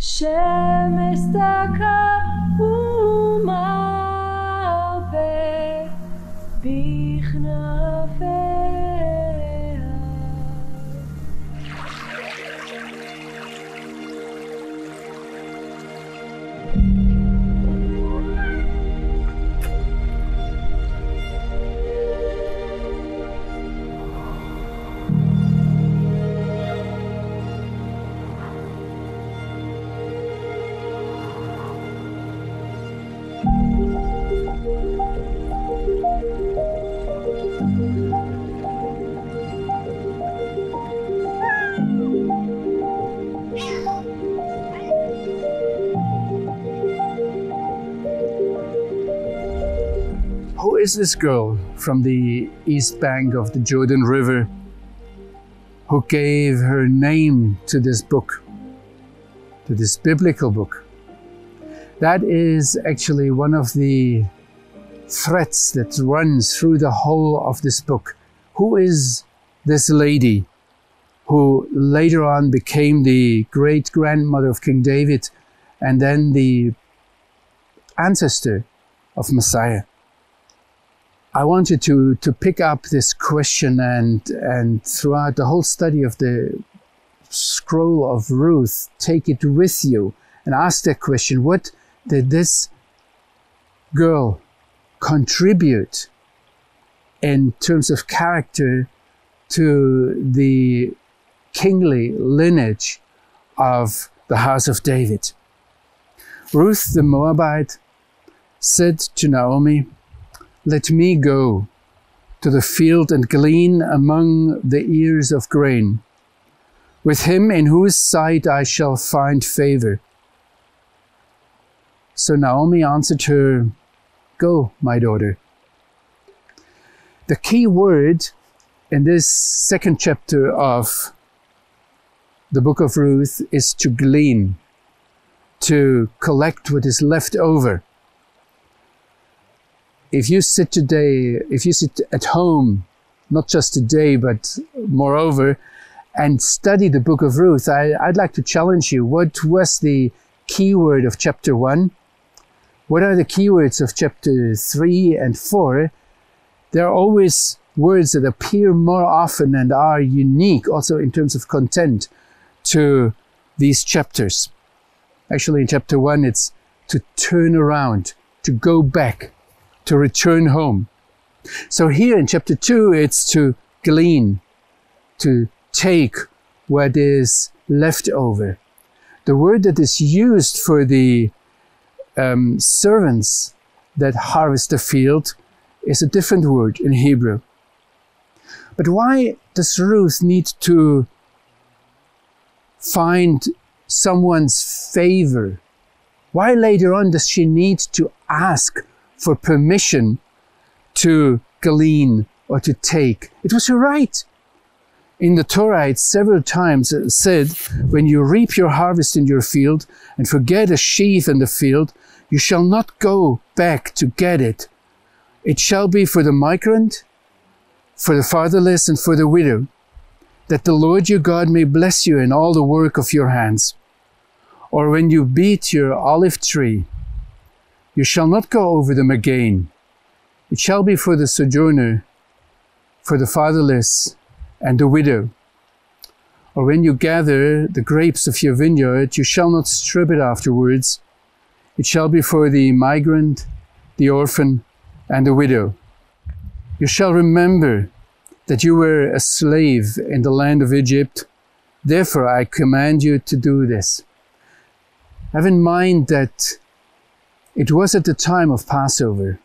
שמש דקה ומלווה בכנפיה. Who is this girl from the east bank of the Jordan River who gave her name to this book, to this biblical book? That is actually one of the threads that runs through the whole of this book. Who is this lady who later on became the great-grandmother of King David and then the ancestor of Messiah? I wanted to pick up this question and throughout the whole study of the scroll of Ruth, take it with you and ask that question: what did this girl contribute in terms of character to the kingly lineage of the house of David? Ruth the Moabite said to Naomi, "Let me go to the field and glean among the ears of grain, with him in whose sight I shall find favor." So Naomi answered her, "Go, my daughter." The key word in this second chapter of the book of Ruth is to glean, to collect what is left over. If you sit at home, not just today, but moreover, and study the book of Ruth, I'd like to challenge you. What was the keyword of chapter 1? What are the keywords of chapter 3 and 4? There are always words that appear more often and are unique, also in terms of content, to these chapters. Actually, in chapter 1, it's to turn around, to go back, to return home. So here in chapter 2, it's to glean, to take what is left over. The word that is used for the servants that harvest the field is a different word in Hebrew. But why does Ruth need to find someone's favor? Why later on does she need to ask for permission to glean or to take? It was her right. In the Torah, it's several times said, when you reap your harvest in your field and forget a sheaf in the field, you shall not go back to get it. It shall be for the migrant, for the fatherless, and for the widow, that the Lord your God may bless you in all the work of your hands. Or when you beat your olive tree, you shall not go over them again. It shall be for the sojourner, for the fatherless, and the widow. Or when you gather the grapes of your vineyard, you shall not strip it afterwards. It shall be for the migrant, the orphan, and the widow. You shall remember that you were a slave in the land of Egypt. Therefore I command you to do this. Have in mind that it was at the time of Passover.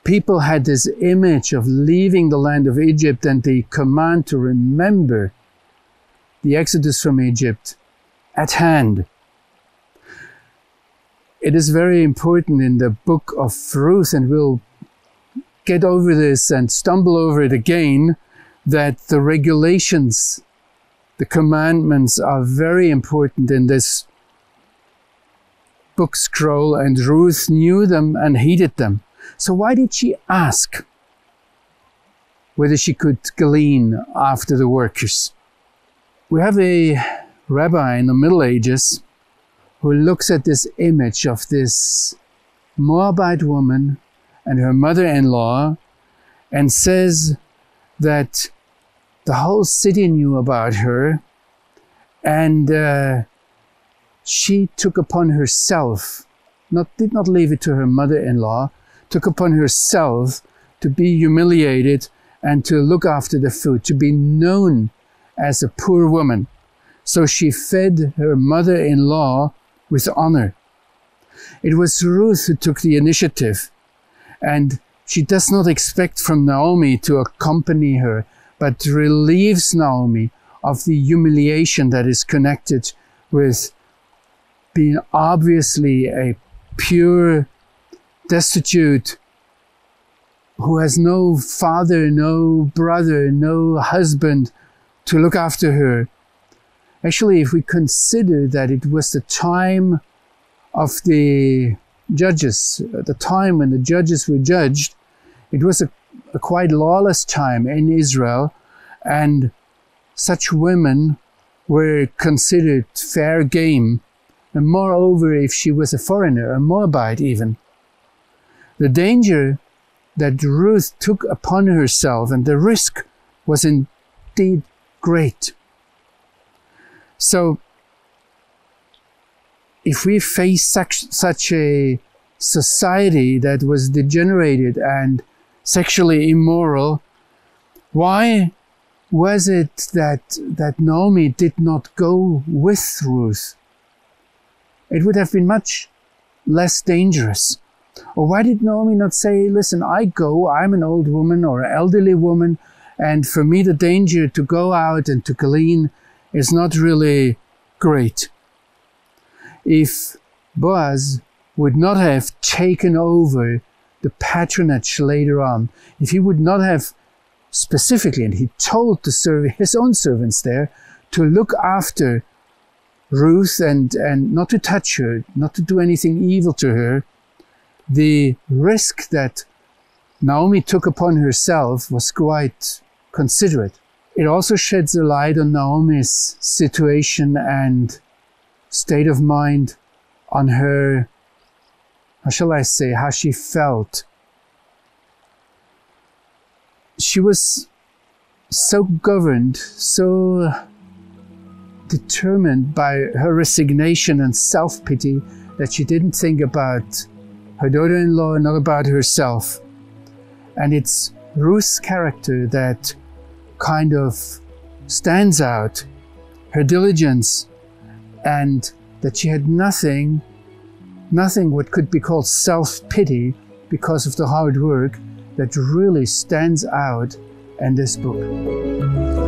People had this image of leaving the land of Egypt and the command to remember the exodus from Egypt at hand. It is very important in the book of Ruth, and we'll get over this and stumble over it again, that the regulations, the commandments are very important in this book scroll, and Ruth knew them and heeded them. So why did she ask whether she could glean after the workers? We have a rabbi in the Middle Ages who looks at this image of this Moabite woman and her mother-in-law and says that the whole city knew about her, and she took upon herself, did not leave it to her mother-in-law, took upon herself to be humiliated and to look after the food, to be known as a poor woman. So she fed her mother-in-law with honor. It was Ruth who took the initiative, and she does not expect from Naomi to accompany her, but relieves Naomi of the humiliation that is connected with being obviously a pure, destitute, who has no father, no brother, no husband to look after her. Actually, if we consider that it was the time of the judges, the time when the judges were judged, it was a quite lawless time in Israel, and such women were considered fair game. And moreover, if she was a foreigner, a Moabite even. The danger that Ruth took upon herself and the risk was indeed great. So, if we face such a society that was degenerated and sexually immoral, why was it that Naomi did not go with Ruth? It would have been much less dangerous. Or why did Naomi not say, listen, I go, I'm an old woman or an elderly woman, and for me the danger to go out and to glean is not really great. If Boaz would not have taken over the patronage later on, if he would not have specifically, and he told his own servants there, to look after Ruth and not to touch her, not to do anything evil to her, the risk that Naomi took upon herself was quite considerate. It also sheds a light on Naomi's situation and state of mind, on her, how shall I say, how she felt. She was so governed, so determined by her resignation and self-pity that she didn't think about her daughter-in-law and not about herself. And it's Ruth's character that kind of stands out, her diligence, and that she had nothing what could be called self-pity because of the hard work, that really stands out in this book.